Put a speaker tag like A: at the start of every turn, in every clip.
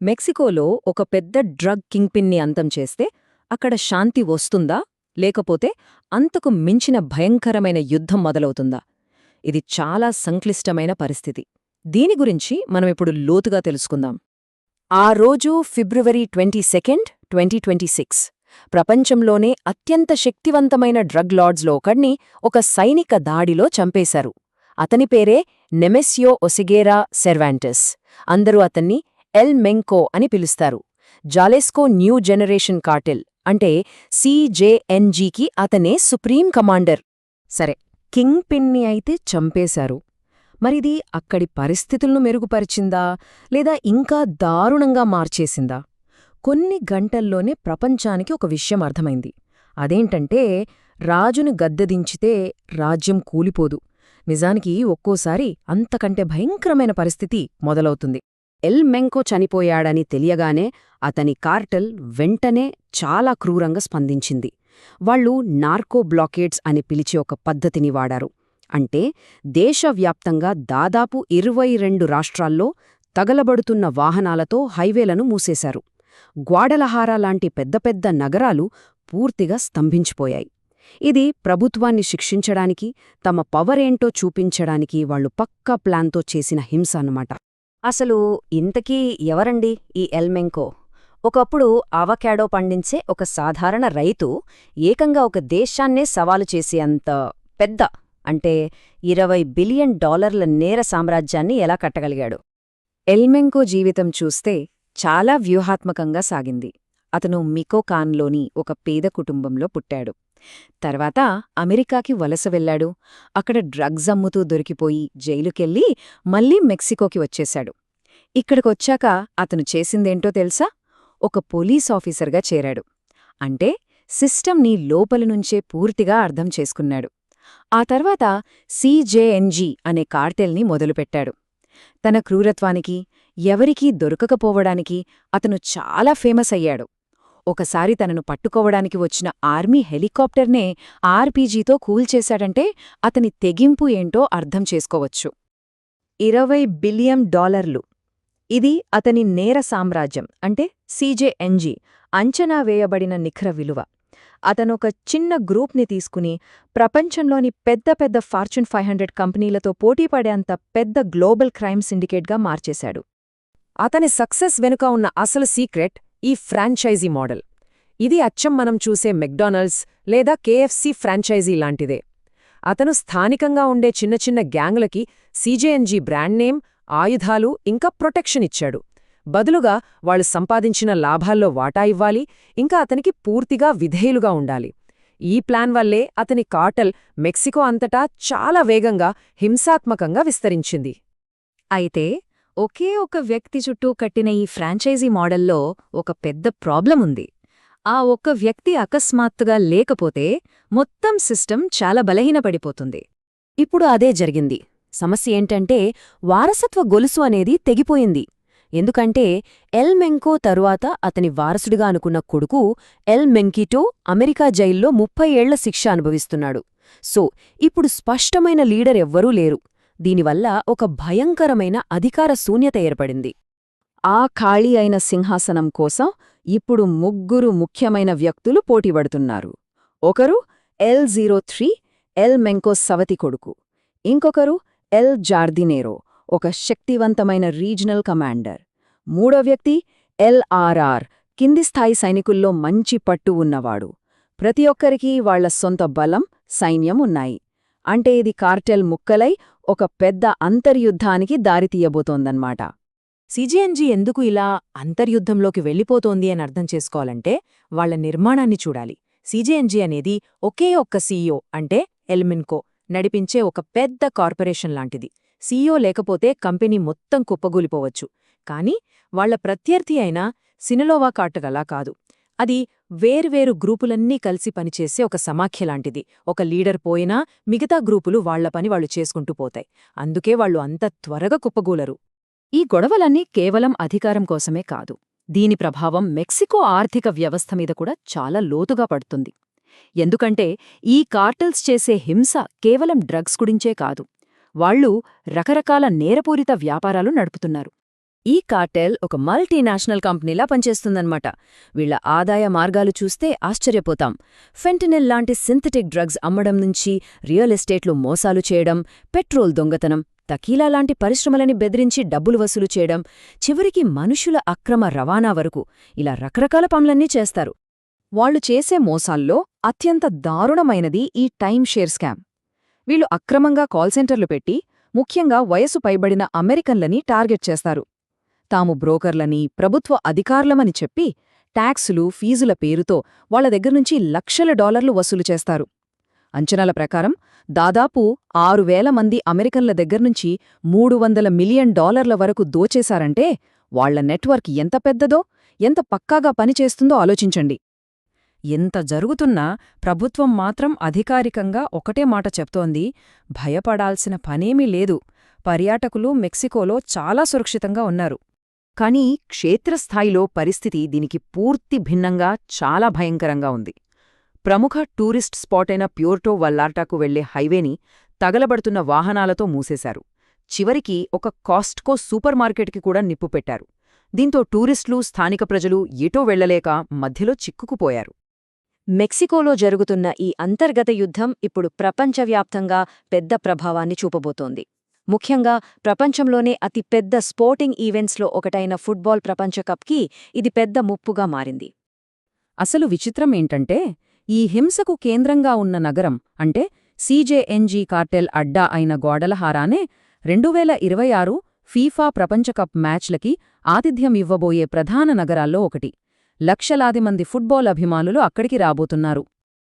A: మెక్సికోలో ఒక పెద్ద డ్రగ్ కింగ్పిన్ని అంతం చేస్తే అక్కడ శాంతి వస్తుందా లేకపోతే అంతకు మించిన భయంకరమైన యుద్ధం మొదలవుతుందా? ఇది చాలా సంక్లిష్టమైన పరిస్థితి. దీని గురించి మనమిప్పుడు లోతుగా తెలుసుకుందాం. ఆ రోజు ఫిబ్రవరి 22, 2026. ప్రపంచంలోనే అత్యంత శక్తివంతమైన డ్రగ్ లార్డ్స్లో ఒకడ్ని ఒక సైనిక దాడిలో చంపేశారు. అతని పేరే నెమెసియో ఒసిగేరా సెర్వాంటెస్. అందరూ అతన్ని ఎల్ మెంకో అని పిలుస్తారు. జాలెస్కో న్యూ జనరేషన్ కార్టెల్ అంటే సిజేఎన్జీకి అతనే సుప్రీం కమాండర్. సరే, కింగ్ పిన్ని అయితే చంపేశారు. మరిది అక్కడి పరిస్థితులను మెరుగుపరిచిందా లేదా ఇంకా దారుణంగా మార్చేసిందా? కొన్ని గంటల్లోనే ప్రపంచానికి ఒక విషయం అర్థమైంది. అదేంటంటే, రాజును గద్దెదించితే రాజ్యం కూలిపోదు. నిజానికి ఒక్కోసారి అంతకంటే భయంకరమైన పరిస్థితి మొదలవుతుంది. ఎల్ మెంకో చనిపోయాడని తెలియగానే అతని కార్టెల్ వెంటనే చాలా క్రూరంగా స్పందించింది. వాళ్లు నార్కో బ్లాకేడ్స్ అని పిలిచే ఒక పద్ధతిని వాడారు. అంటే దేశవ్యాప్తంగా దాదాపు 22 రాష్ట్రాల్లో తగలబడుతున్న వాహనాలతో హైవేలను మూసేశారు. గ్వాడలహారా లాంటి పెద్ద పెద్ద నగరాలు పూర్తిగా స్తంభించిపోయాయి. ఇది ప్రభుత్వాన్ని శిక్షించడానికి, తమ పవరేంటో చూపించడానికి వాళ్లు పక్కా ప్లాన్తో చేసిన హింస అన్నమాట. అసలు ఇంతకీ ఎవరండి ఈ ఎల్ మెంకో? ఒకప్పుడు ఆవకాడో పండించే ఒక సాధారణ రైతు ఏకంగా ఒక దేశాన్నే సవాలు చేసే అంత పెద్ద, అంటే $20 బిలియన్ నేర సామ్రాజ్యాన్ని ఎలా కట్టగలిగాడు? ఎల్ మెంకో జీవితం చూస్తే చాలా వ్యూహాత్మకంగా సాగింది. అతను మికోకాన్లోని ఒక పేద కుటుంబంలో పుట్టాడు. తర్వాత అమెరికాకి వలస వెళ్లాడు. అక్కడ డ్రగ్స్ అమ్ముతూ దొరికిపోయి జైలుకెళ్ళి మళ్లీ మెక్సికోకి వచ్చేశాడు. ఇక్కడికొచ్చాక అతను చేసిందేంటో తెలుసా? ఒక పోలీస్ ఆఫీసర్గా చేరాడు. అంటే సిస్టమ్ని లోపలినుంచే పూర్తిగా అర్థం చేసుకున్నాడు. ఆ తర్వాత సిజేఎన్జీ అనే కార్టెల్ని మొదలుపెట్టాడు. తన క్రూరత్వానికి, ఎవరికీ దొరకకపోవడానికి అతను చాలా ఫేమస్ అయ్యాడు. ఒకసారి తనను పట్టుకోవడానికి వచ్చిన ఆర్మీ హెలికాప్టర్నే ఆర్పీజీతో కూల్చేశాడంటే అతని తెగింపు ఏంటో అర్థం చేసుకోవచ్చు. $20 బిలియన్. ఇది అతని నేర సామ్రాజ్యం, అంటే సిజేఎన్జీ అంచనా వేయబడిన నిఖర విలువ. అతనొక చిన్న గ్రూప్ని తీసుకుని ప్రపంచంలోని పెద్ద పెద్ద ఫార్చ్యూన్ 500 కంపెనీలతో పోటీపడేంత పెద్ద గ్లోబల్ క్రైమ్ సిండికేట్గా మార్చేశాడు. అతని సక్సెస్ వెనుక ఉన్న అసలు సీక్రెట్ ఈ ఫ్రాంచైజీ మోడల్. ఇది అచ్చం మనం చూసే మెక్డానల్డ్స్ లేదా కేఎఫ్సీ ఫ్రాంచైజీ లాంటిదే. అతను స్థానికంగా ఉండే చిన్న చిన్న గ్యాంగులకి సిజేఎన్జీ బ్రాండ్ నేమ్, ఆయుధాలు ఇంకా ప్రొటెక్షన్ ఇచ్చాడు. బదులుగా వాళ్లు సంపాదించిన లాభాల్లో వాటా ఇవ్వాలి, ఇంకా అతనికి పూర్తిగా విధేయులుగా ఉండాలి. ఈ ప్లాన్ వల్లే అతని కార్టెల్ మెక్సికో అంతటా చాలా వేగంగా, హింసాత్మకంగా విస్తరించింది. అయితే ఒకే ఒక వ్యక్తి చుట్టూ కట్టిన ఈ ఫ్రాంచైజీ మోడల్లో ఒక పెద్ద ప్రాబ్లం ఉంది. ఆ ఒక్క వ్యక్తి అకస్మాత్తుగా లేకపోతే మొత్తం సిస్టమ్ చాలా బలహీనపడిపోతుంది. ఇప్పుడు అదే జరిగింది. సమస్య ఏంటంటే వారసత్వ గొలుసు అనేది తెగిపోయింది. ఎందుకంటే ఎల్ మెంకో తరువాత అతని వారసుడిగా అనుకున్న కొడుకు ఎల్ మెంకిటో అమెరికా జైల్లో 30 ఏళ్ల శిక్ష అనుభవిస్తున్నాడు. సో ఇప్పుడు స్పష్టమైన లీడర్ ఎవ్వరూ లేరు. దీనివల్ల ఒక భయంకరమైన అధికార శూన్యత ఏర్పడింది. ఆ ఖాళీ అయిన సింహాసనం కోసం ఇప్పుడు 3 ముఖ్యమైన వ్యక్తులు పోటీపడుతున్నారు. ఒకరు ఎల్03 ఎల్ మెంకో సవతి కొడుకు. ఇంకొకరు ఎల్ జార్దినేరో, ఒక శక్తివంతమైన రీజనల్ కమాండర్. మూడో వ్యక్తి ఎల్ఆర్ఆర్, కింది స్థాయి సైనికుల్లో మంచి పట్టు ఉన్నవాడు. ప్రతి ఒక్కరికీ వాళ్ల సొంత బలం, సైన్యం ఉన్నాయి. అంటే ఇది కార్టెల్ ముక్కలై ఒక పెద్ద అంతర్యుద్ధానికి దారితీయబోతోందన్నమాట. సిజేఎన్జీ ఎందుకు ఇలా అంతర్యుద్ధంలోకి వెళ్ళిపోతోంది అని అర్థం చేసుకోవాలంటే వాళ్ల నిర్మాణాన్ని చూడాలి. సిజేఎన్జీ అనేది ఒకే ఒక్క సీఈఓ, అంటే ఎల్ మెంకో నడిపించే ఒక పెద్ద కార్పొరేషన్ లాంటిది. సీఈఓ లేకపోతే కంపెనీ మొత్తం కుప్పగూలిపోవచ్చు. కానీ వాళ్ల ప్రత్యర్థి అయిన సినలోవా కార్టెల్ అలా కాదు. అది వేర్వేరు గ్రూపులన్నీ కలిసి పనిచేసే ఒక సమాఖ్యలాంటిది. ఒక లీడర్ పోయినా మిగతా గ్రూపులు వాళ్ల పని వాళ్లు చేసుకుంటూ పోతాయి. అందుకే వాళ్లు అంత త్వరగా కుప్పగూలరు. ఈ గొడవలన్నీ కేవలం అధికారం కోసమే కాదు. దీని ప్రభావం మెక్సికో ఆర్థిక వ్యవస్థ మీద కూడా చాలా లోతుగా పడుతుంది. ఎందుకంటే ఈ కార్టెల్స్ చేసే హింస కేవలం డ్రగ్స్ గురించే కాదు. వాళ్లు రకరకాల నేరపూరిత వ్యాపారాలు నడుపుతున్నారు.
B: ఈ కార్టెల్ ఒక మల్టీనేషనల్ కంపెనీలా పనిచేస్తుందన్నమాట. వీళ్ల ఆదాయ మార్గాలు చూస్తే ఆశ్చర్యపోతాం. ఫెంటనిల్ లాంటి సింథటిక్ డ్రగ్స్ అమ్మడం నుంచి రియల్ ఎస్టేట్లో మోసాలు చేయడం, పెట్రోల్ దొంగతనం, తకీలా లాంటి పరిశ్రమలని బెదిరించి డబ్బులు వసూలు చేయడం, చివరికి మనుషుల అక్రమ రవాణా వరకు ఇలా రకరకాల పనులన్నీ చేస్తారు.
A: వాళ్లు చేసే మోసాల్లో అత్యంత దారుణమైనది ఈ టైమ్ షేర్ స్కామ్. వీళ్ళు అక్రమంగా కాల్ సెంటర్లు పెట్టి ముఖ్యంగా వయసు పైబడిన అమెరికన్లని టార్గెట్ చేస్తారు. తాము బ్రోకర్లని, ప్రభుత్వ అధికారులమని చెప్పి ట్యాక్సులు, ఫీజుల పేరుతో వాళ్ల దగ్గర్నుంచి లక్షల డాలర్లు వసూలు చేస్తారు. అంచనాల ప్రకారం దాదాపు 6,000 మంది అమెరికన్ల దగ్గర్నుంచి $300 మిలియన్ వరకు దోచేశారంటే వాళ్ల నెట్వర్క్ ఎంత పెద్దదో, ఎంత పక్కాగా పనిచేస్తుందో ఆలోచించండి.
B: ఎంత జరుగుతున్నా ప్రభుత్వం మాత్రం అధికారికంగా ఒకటే మాట చెప్తోంది, భయపడాల్సిన పనేమీ లేదు, పర్యాటకులు మెక్సికోలో చాలా సురక్షితంగా ఉన్నారు.
A: కానీ క్షేత్రస్థాయిలో పరిస్థితి దీనికి పూర్తి భిన్నంగా చాలా భయంకరంగా ఉంది. ప్రముఖ టూరిస్ట్ స్పాటైన ప్యూర్టో వల్లార్టాకు వెళ్లే హైవేని తగలబడుతున్న వాహనాలతో మూసేశారు. చివరికి ఒక కాస్ట్కో సూపర్ మార్కెట్కి కూడా నిప్పు పెట్టారు. దీంతో టూరిస్టులు, స్థానిక ప్రజలు ఎటో వెళ్లలేక మధ్యలో చిక్కుకుపోయారు.
B: మెక్సికోలో జరుగుతున్న ఈ అంతర్గత యుద్ధం ఇప్పుడు ప్రపంచవ్యాప్తంగా పెద్ద ప్రభావాన్ని చూపబోతోంది. ముఖ్యంగా ప్రపంచంలోనే అతి పెద్ద స్పోర్టింగ్ ఈవెంట్స్లో ఒకటైన ఫుట్బాల్ ప్రపంచకప్కి ఇది పెద్ద ముప్పుగా మారింది.
A: అసలు విచిత్రం ఏంటంటే, ఈ హింసకు కేంద్రంగా ఉన్న నగరం అంటే సీజేఎన్జీ కార్టెల్ అడ్డా అయిన గ్వాడలహారానే 2026 ఫీఫా ప్రపంచకప్ మ్యాచ్లకి ఆతిథ్యం ఇవ్వబోయే ప్రధాన నగరాల్లో ఒకటి. లక్షలాది మంది ఫుట్బాల్ అభిమానులు అక్కడికి రాబోతున్నారు.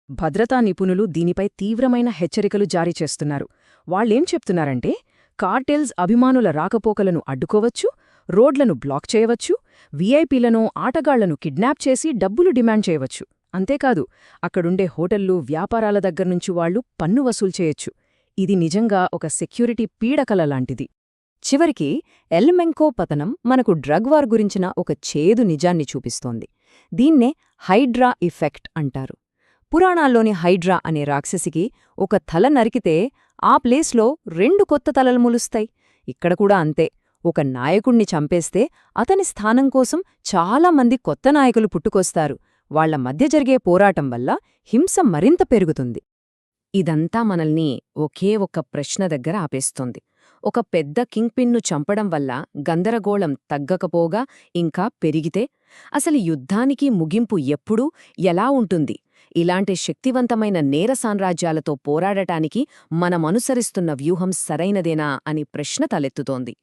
A: భద్రతా నిపుణులు దీనిపై తీవ్రమైన హెచ్చరికలు జారీ చేస్తున్నారు. వాళ్లేం చెప్తున్నారంటే, కార్టెల్స్ అభిమానుల రాకపోకలను అడ్డుకోవచ్చు, రోడ్లను బ్లాక్ చేయవచ్చు, వీఐపీలను, ఆటగాళ్లను కిడ్నాప్ చేసి డబ్బులు డిమాండ్ చేయవచ్చు. అంతేకాదు, అక్కడుండే హోటళ్లు, వ్యాపారాల దగ్గర్నుంచి వాళ్లు పన్ను వసూలు చేయొచ్చు. ఇది నిజంగా ఒక సెక్యూరిటీ పీడకల లాంటిది. చివరికి ఎల్మెంకో పతనం మనకు డ్రగ్ వార్ గురించిన ఒక చేదు నిజాన్ని చూపిస్తోంది. దీన్నే హైడ్రా ఎఫెక్ట్ అంటారు. పురాణాల్లోని హైడ్రా అనే రాక్షసికి ఒక తల నరికితే ఆ ప్లేస్లో 2 కొత్త తలలు మొలుస్తాయి. ఇక్కడ కూడా అంతే. ఒక నాయకుణ్ణి చంపేస్తే అతని స్థానం కోసం చాలామంది కొత్త నాయకులు పుట్టుకొస్తారు. వాళ్ల మధ్య జరిగే పోరాటం వల్ల హింస మరింత పెరుగుతుంది. ఇదంతా మనల్ని ఒకే ఒక్క ప్రశ్న దగ్గర ఆపేస్తోంది. ఒక పెద్ద కింగ్ పిన్ను చంపడం వల్ల గందరగోళం తగ్గకపోగా ఇంకా పెరిగితే అసలు యుద్ధానికి ముగింపు ఎప్పుడు, ఎలా ఉంటుంది? ఇలాంటి శక్తివంతమైన నేర సామ్రాజ్యాలతో పోరాడటానికి మనమనుసరిస్తున్న వ్యూహం సరైనదేనా అని ప్రశ్న తలెత్తుతోంది.